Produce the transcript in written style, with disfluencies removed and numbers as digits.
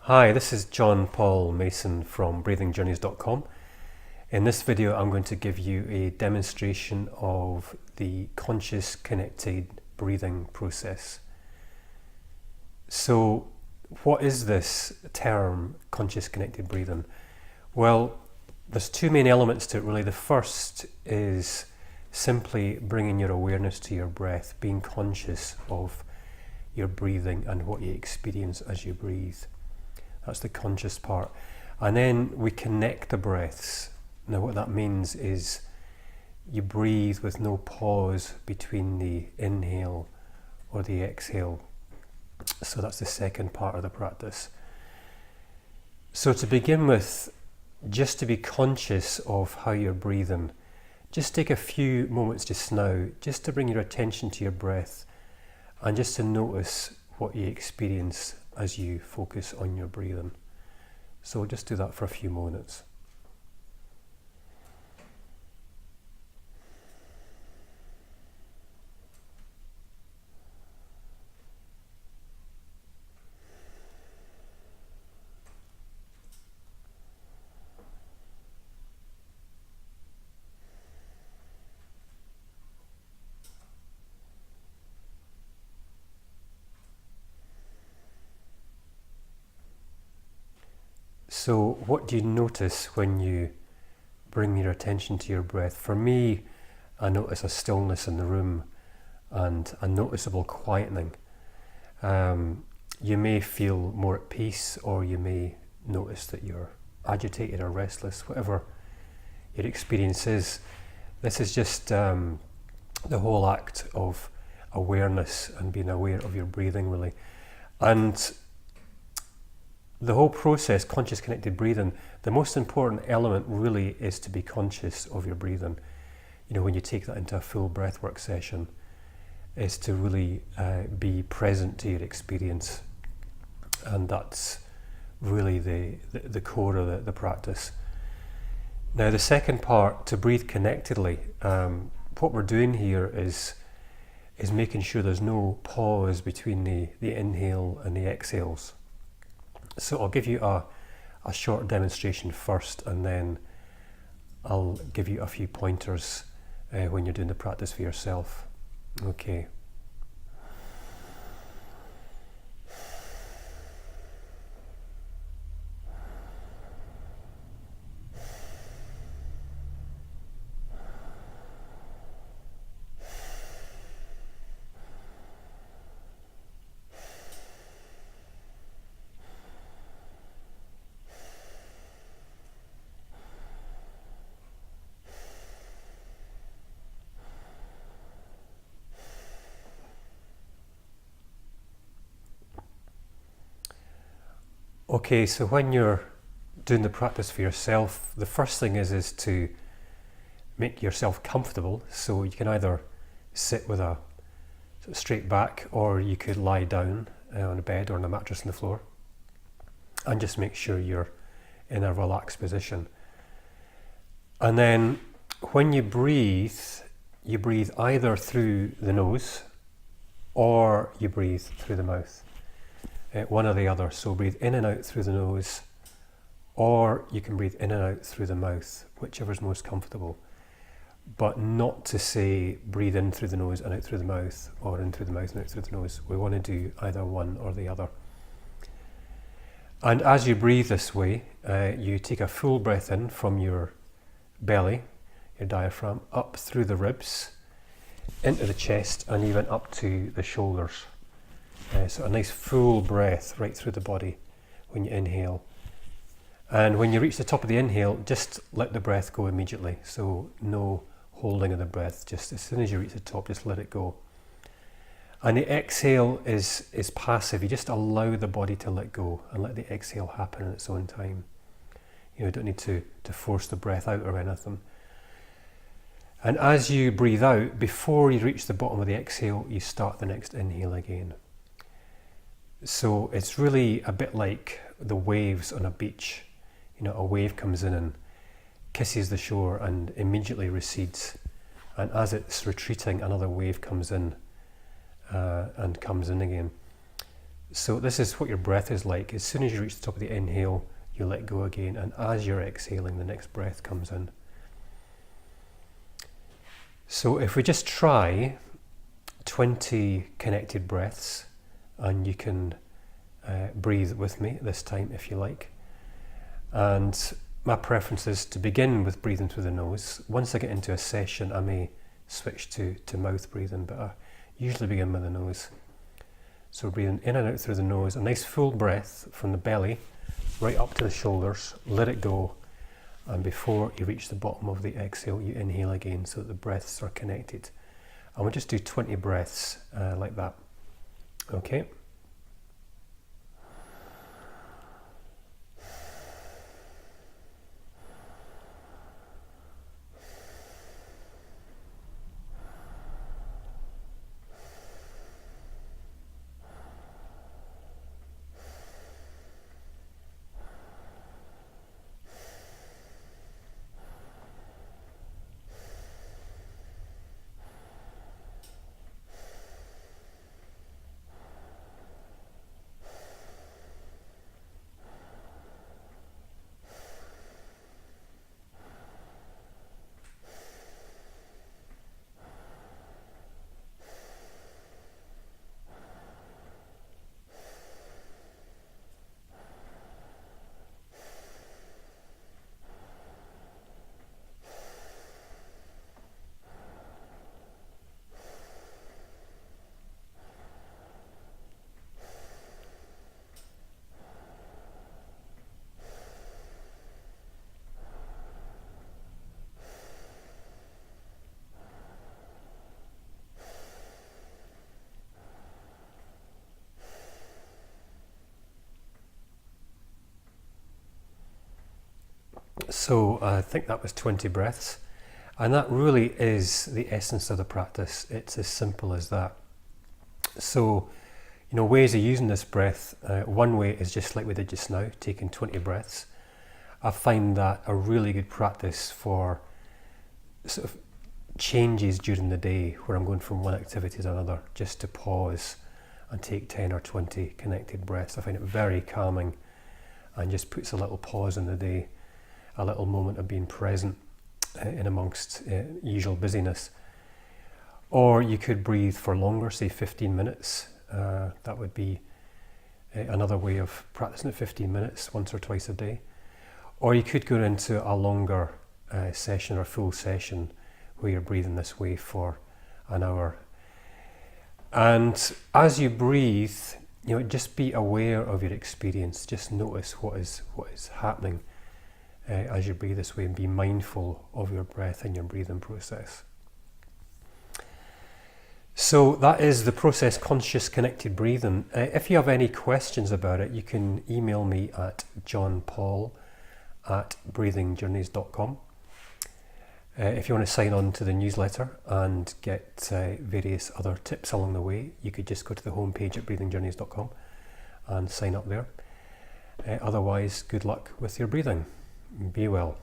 Hi, this is John Paul Mason from breathingjourneys.com. In this video I'm going to give you a demonstration of the conscious connected breathing process. So what is this term, conscious connected breathing? Well, there's two main elements to it really. The first is simply bringing your awareness to your breath, being conscious of your breathing and what you experience as you breathe. That's the conscious part. And then we connect the breaths. Now what that means is you breathe with no pause between the inhale or the exhale. So that's the second part of the practice. So to begin with, just to be conscious of how you're breathing, just take a few moments just now, just to bring your attention to your breath and just to notice what you experience as you focus on your breathing. So just do that for a few moments. So what do you notice when you bring your attention to your breath? For me, I notice a stillness in the room and a noticeable quietening. You may feel more at peace, or you may notice that you're agitated or restless, whatever your experience is. This is just the whole act of awareness and being aware of your breathing really. And the whole process, conscious connected breathing, the most important element really is to be conscious of your breathing. You know, when you take that into a full breathwork session, is to really be present to your experience. And that's really the core of the practice. Now the second part, to breathe connectedly, what we're doing here is making sure there's no pause between the inhale and the exhales. So I'll give you a short demonstration first, and then I'll give you a few pointers when you're doing the practice for yourself. Okay. Okay, so when you're doing the practice for yourself, the first thing is to make yourself comfortable. So you can either sit with a sort of straight back, or you could lie down on a bed or on a mattress on the floor, and just make sure you're in a relaxed position. And then when you breathe either through the nose or you breathe through the mouth. One or the other. So breathe in and out through the nose, or you can breathe in and out through the mouth, whichever is most comfortable. But not to say breathe in through the nose and out through the mouth, or in through the mouth and out through the nose. We want to do either one or the other. And as you breathe this way, you take a full breath in from your belly, your diaphragm, up through the ribs, into the chest, and even up to the shoulders. So a nice full breath right through the body when you inhale. And when you reach the top of the inhale, just let the breath go immediately. So no holding of the breath, just as soon as you reach the top, just let it go. And the exhale is passive. You just allow the body to let go and let the exhale happen in its own time. You don't need to force the breath out or anything. And as you breathe out, before you reach the bottom of the exhale, you start the next inhale again. So it's really a bit like the waves on a beach. You know, a wave comes in and kisses the shore and immediately recedes. And as it's retreating, another wave comes in and comes in again. So this is what your breath is like. As soon as you reach the top of the inhale, you let go again, and as you're exhaling, the next breath comes in. So if we just try 20 connected breaths, and you can breathe with me this time if you like. And my preference is to begin with breathing through the nose. Once I get into a session, I may switch to mouth breathing, but I usually begin with the nose. So breathing in and out through the nose, a nice full breath from the belly right up to the shoulders, let it go, and before you reach the bottom of the exhale, you inhale again so that the breaths are connected. And we'll just do 20 breaths like that. Okay? So I think that was 20 breaths, and that really is the essence of the practice. It's as simple as that. So, ways of using this breath, one way is just like we did just now, taking 20 breaths. I find that a really good practice for sort of changes during the day where I'm going from one activity to another, just to pause and take 10 or 20 connected breaths. I find it very calming and just puts a little pause in the day, a little moment of being present in amongst usual busyness. Or you could breathe for longer, say 15 minutes. That would be another way of practicing it, 15 minutes, once or twice a day. Or you could go into a longer session or full session where you're breathing this way for an hour. And as you breathe, just be aware of your experience. Just notice what is happening as you breathe this way, and be mindful of your breath and your breathing process. So that is the process conscious connected breathing. If you have any questions about it, you can email me at johnpaul@breathingjourneys.com. If you want to sign on to the newsletter and get various other tips along the way, you could just go to the homepage at breathingjourneys.com and sign up there. Otherwise, good luck with your breathing. Be well.